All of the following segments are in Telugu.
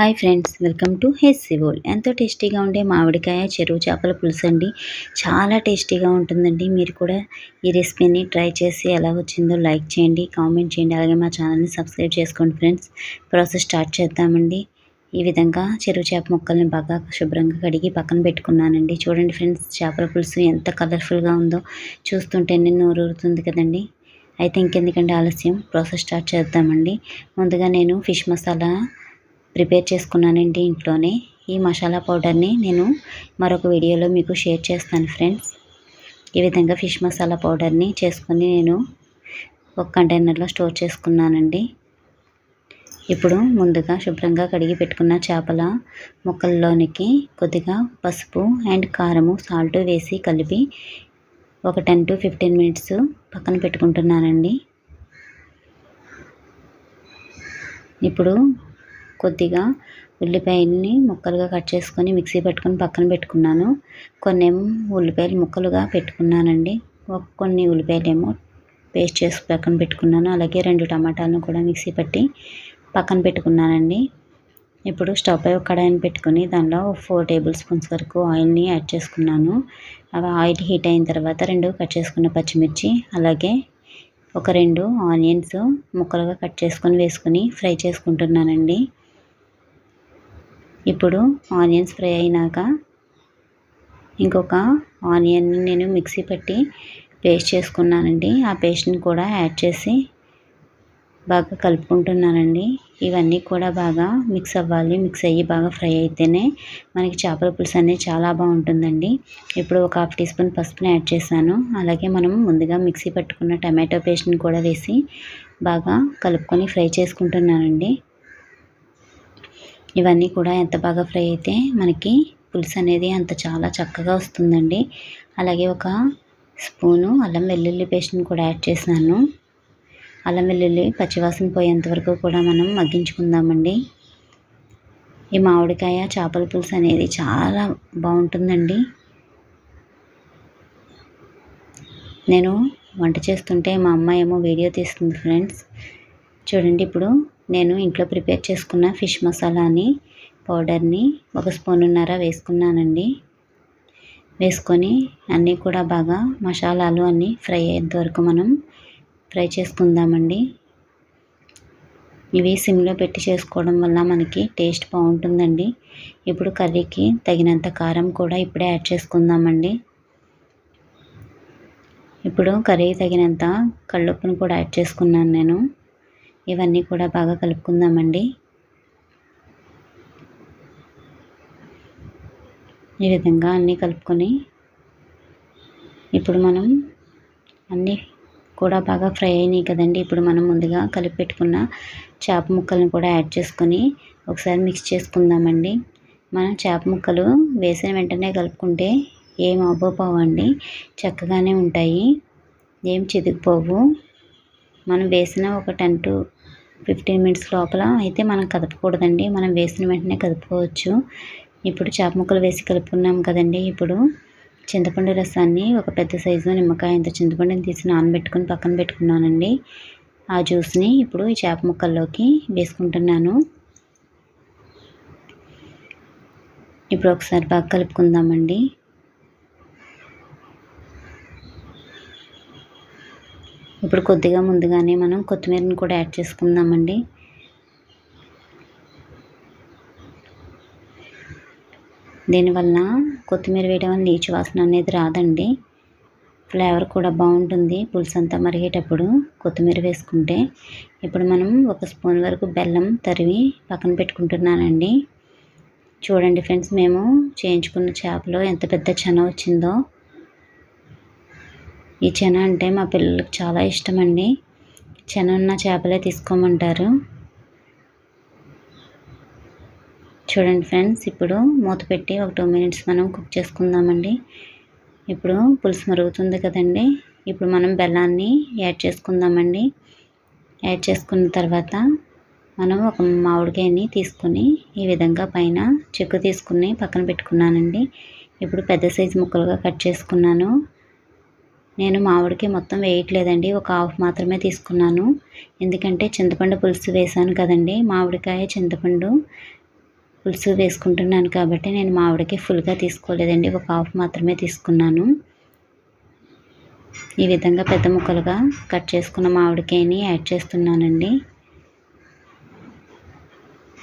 Hi friends, welcome to Hessey world. ఎంతో టేస్టీగా ఉండే మామిడికాయ చెరువు చేపల పులుసు అండి. చాలా టేస్టీగా ఉంటుందండి. మీరు కూడా ఈ రెసిపీని ట్రై చేసి ఎలా వచ్చిందో లైక్ చేయండి, కామెంట్ చేయండి, అలాగే మా ఛానల్ని సబ్స్క్రైబ్ చేసుకోండి ఫ్రెండ్స్. ప్రాసెస్ స్టార్ట్ చేద్దామండి. ఈ విధంగా చెరువు చేప ముక్కల్ని బాగా శుభ్రంగా కడిగి పక్కన పెట్టుకున్నానండి. చూడండి ఫ్రెండ్స్, చేపల పులుసు ఎంత కలర్ఫుల్గా ఉందో చూస్తుంటేనే నోరూరుతుంది కదండి. అయితే ఇంకెందుకంటే ఆలస్యం, ప్రాసెస్ స్టార్ట్ చేద్దామండి. ముందుగా నేను ఫిష్ మసాలా ప్రిపేర్ చేసుకున్నానండి ఇంట్లోనే. ఈ మసాలా పౌడర్ని నేను మరొక వీడియోలో మీకు షేర్ చేస్తాను ఫ్రెండ్స్. ఈ విధంగా ఫిష్ మసాలా పౌడర్ని చేసుకొని నేను ఒక కంటైనర్లో స్టోర్ చేసుకున్నానండి. ఇప్పుడు ముందుగా శుభ్రంగా కడిగి పెట్టుకున్న చేపల ముక్కల్లోనికి కొద్దిగా పసుపు అండ్ కారము, సాల్ట్ వేసి కలిపి ఒక 10 to 15 మినిట్స్ పక్కన పెట్టుకుంటున్నానండి. ఇప్పుడు కొద్దిగా ఉల్లిపాయల్ని ముక్కలుగా కట్ చేసుకొని మిక్సీ పెట్టుకొని పక్కన పెట్టుకున్నాను. కొన్నేమో ఉల్లిపాయలు ముక్కలుగా పెట్టుకున్నానండి. కొన్ని ఉల్లిపాయలేమో పేస్ట్ చేసి పక్కన పెట్టుకున్నాను. అలాగే 2 టమాటాలను కూడా మిక్సీ పట్టి పక్కన పెట్టుకున్నానండి. ఇప్పుడు స్టవ్ పై ఒక కడాయిని పెట్టుకొని దానిలో 4 టేబుల్ స్పూన్స్ వరకు ఆయిల్ని యాడ్ చేసుకున్నాను. అవి ఆయిల్ హీట్ అయిన తర్వాత 2 కట్ చేసుకున్న పచ్చిమిర్చి, అలాగే ఒక 2 ఆనియన్స్ ముక్కలుగా కట్ చేసుకొని వేసుకొని ఫ్రై చేసుకుంటున్నానండి. ఇప్పుడు ఆనియన్స్ ఫ్రై అయినాక ఇంకొక ఆనియన్ని నేను మిక్సీ పట్టి పేస్ట్ చేసుకున్నానండి. ఆ పేస్ట్ని కూడా యాడ్ చేసి బాగా కలుపుకుంటున్నానండి. ఇవన్నీ కూడా బాగా మిక్స్ అవ్వాలి. మిక్స్ అయ్యి బాగా ఫ్రై అయితేనే మనకి చేపల పులుసు అనేది చాలా బాగుంటుందండి. ఇప్పుడు ఒక 1/2 టీ స్పూన్ పసుపుని యాడ్ చేశాను. అలాగే మనం ముందుగా మిక్సీ పట్టుకున్న టమాటో పేస్ట్ని కూడా వేసి బాగా కలుపుకొని ఫ్రై చేసుకుంటున్నానండి. ఇవన్నీ కూడా ఎంత బాగా ఫ్రై అయితే మనకి పులుసు అనేది అంత చాలా చక్కగా వస్తుందండి. అలాగే ఒక స్పూను అల్లం వెల్లుల్లి పేస్ట్ని కూడా యాడ్ చేశాను. అల్లం వెల్లుల్లి పచ్చివాసన పోయేంత వరకు కూడా మనం మగ్గించుకుందామండి. ఈ మామిడికాయ చేపల పులుసు అనేది చాలా బాగుంటుందండి. నేను వంట చేస్తుంటే మా అమ్మ ఏమో వీడియో తీస్తుంది ఫ్రెండ్స్. చూడండి, ఇప్పుడు నేను ఇంట్లో ప్రిపేర్ చేసుకున్న ఫిష్ మసాలాని పౌడర్ని 1 స్పూనున్నర వేసుకున్నానండి. వేసుకొని అన్నీ కూడా బాగా మసాలాలు అన్నీ ఫ్రై అయ్యేంత వరకు మనం ఫ్రై చేసుకుందామండి. ఇవి సిమ్లో పెట్టి చేసుకోవడం వల్ల మనకి టేస్ట్ బాగుంటుందండి. ఇప్పుడు కర్రీకి తగినంత కారం కూడా ఇప్పుడే యాడ్ చేసుకుందామండి. ఇప్పుడు కర్రీకి తగినంత కల్లుప్పును కూడా యాడ్ చేసుకున్నాను నేను. ఇవన్నీ కూడా బాగా కలుపుకుందామండి. ఈ విధంగా అన్నీ కలుపుకొని ఇప్పుడు మనం అన్నీ కూడా బాగా ఫ్రై అయినాయి కదండి. ఇప్పుడు మనం ముందుగా కలిపి పెట్టుకున్న చేప ముక్కలను కూడా యాడ్ చేసుకొని ఒకసారి మిక్స్ చేసుకుందామండి. మనం చేప ముక్కలు వేసిన వెంటనే కలుపుకుంటే ఏం అవ్వపోవండి, చక్కగానే ఉంటాయి, ఏం చితికిపోవు. మనం వేసిన ఒక 10 to 15 మినిట్స్ లోపల అయితే మనం కదపకూడదండి. మనం వేసిన వెంటనే కదుపుకోవచ్చు. ఇప్పుడు చేప ముక్కలు వేసి కలుపుకున్నాం కదండి. ఇప్పుడు చింతపండు రసాన్ని ఒక పెద్ద సైజు నిమ్మకాయ ఇంత చింతపండుని తీసి నానబెట్టుకొని పక్కన పెట్టుకున్నానండి. ఆ జ్యూస్ని ఇప్పుడు ఈ చేప ముక్కల్లోకి వేసుకుంటున్నాను. ఇప్పుడు ఒకసారి బాగా కలుపుకుందామండి. ఇప్పుడు కొద్దిగా ముందుగానే మనం కొత్తిమీరని కూడా యాడ్ చేసుకుందామండి. దీనివల్ల కొత్తిమీర వేయడం వల్ల నీచు వాసన అనేది రాదండి. ఫ్లేవర్ కూడా బాగుంటుంది పులుసు అంతా మరిగేటప్పుడు కొత్తిమీర వేసుకుంటే. ఇప్పుడు మనం 1 స్పూన్ వరకు బెల్లం తరిగి పక్కన పెట్టుకుంటున్నానండి. చూడండి ఫ్రెండ్స్, మేము చేయించుకున్న చేపలో ఎంత పెద్ద చెన వచ్చిందో. ఈ చెన అంటే మా పిల్లలకు చాలా ఇష్టం అండి. చెన ఉన్న చేపలే తీసుకోమంటారు. చూడండి ఫ్రెండ్స్, ఇప్పుడు మూత పెట్టి ఒక 2 మినిట్స్ మనం కుక్ చేసుకుందామండి. ఇప్పుడు పులుసు మరుగుతుంది కదండి. ఇప్పుడు మనం బెల్లాన్ని యాడ్ చేసుకుందామండి. యాడ్ చేసుకున్న తర్వాత మనం ఒక మామిడికాయని తీసుకొని ఈ విధంగా పైన చెక్కు తీసుకుని పక్కన పెట్టుకున్నానండి. ఇప్పుడు పెద్ద సైజు ముక్కలుగా కట్ చేసుకున్నాను. నేను మామిడికాయ మొత్తం వేయట్లేదండి, ఒక హాఫ్ మాత్రమే తీసుకున్నాను. ఎందుకంటే చింతపండు పులుసు వేసాను కదండి. మామిడికాయ, చింతపండు పులుసు వేసుకుంటున్నాను కాబట్టి నేను మామిడికాయ ఫుల్గా తీసుకోలేదండి, ఒక హాఫ్ మాత్రమే తీసుకున్నాను. ఈ విధంగా పెద్ద ముక్కలుగా కట్ చేసుకున్న మామిడికాయని యాడ్ చేస్తున్నానండి.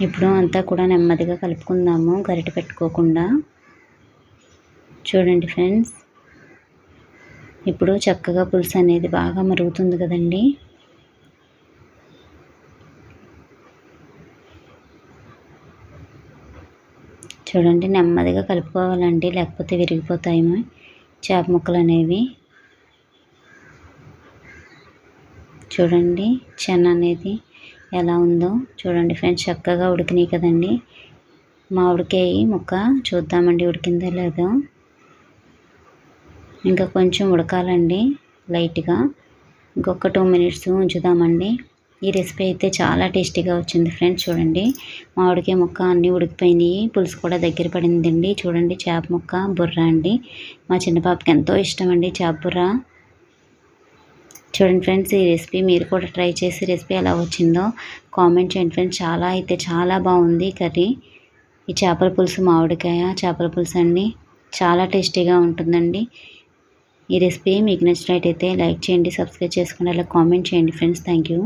ఇప్పుడు అంతా కూడా నెమ్మదిగా కలుపుకుందాము, గరిటె పెట్టుకోకుండా. చూడండి ఫ్రెండ్స్, ఇప్పుడు చక్కగా పులుసు అనేది బాగా మరుగుతుంది కదండి. చూడండి, నెమ్మదిగా కలుపుకోవాలండి, లేకపోతే విరిగిపోతాయి చేప ముక్కలు అనేవి. చూడండి చెన్న అనేది ఎలా ఉందో చూడండి ఫ్రెండ్స్, చక్కగా ఉడికినాయి కదండి. మామిడికాయ ముక్క చూద్దామండి ఉడికిందో లేదో. ఇంకా కొంచెం ఉడకాలండి లైట్గా, ఇంకొక 2 మినిట్స్ ఉంచుదామండి. ఈ రెసిపీ అయితే చాలా టేస్టీగా వచ్చింది ఫ్రెండ్స్. చూడండి, మామిడికాయ ముక్క అన్నీ ఉడికిపోయినాయి, పులుసు కూడా దగ్గర పడిందండి. చూడండి, చేప ముక్క బుర్ర అండి, మా చిన్న పాపకి ఎంతో ఇష్టం అండి చేప బుర్ర. చూడండి ఫ్రెండ్స్, ఈ రెసిపీ మీరు కూడా ట్రై చేసి రెసిపీ ఎలా వచ్చిందో కామెంట్ చేయండి ఫ్రెండ్స్. చాలా అయితే చాలా బాగుంది కర్రీ. ఈ చేపల పులుసు, మామిడికాయ చేపల పులుసు అండి, చాలా టేస్టీగా ఉంటుందండి. ఈ రెసిపీ మీకు నచ్చినట్టయితే లైక్ చేయండి, సబ్స్క్రైబ్ చేసుకోండి, అలా కామెంట్ చేయండి ఫ్రెండ్స్. Thank you.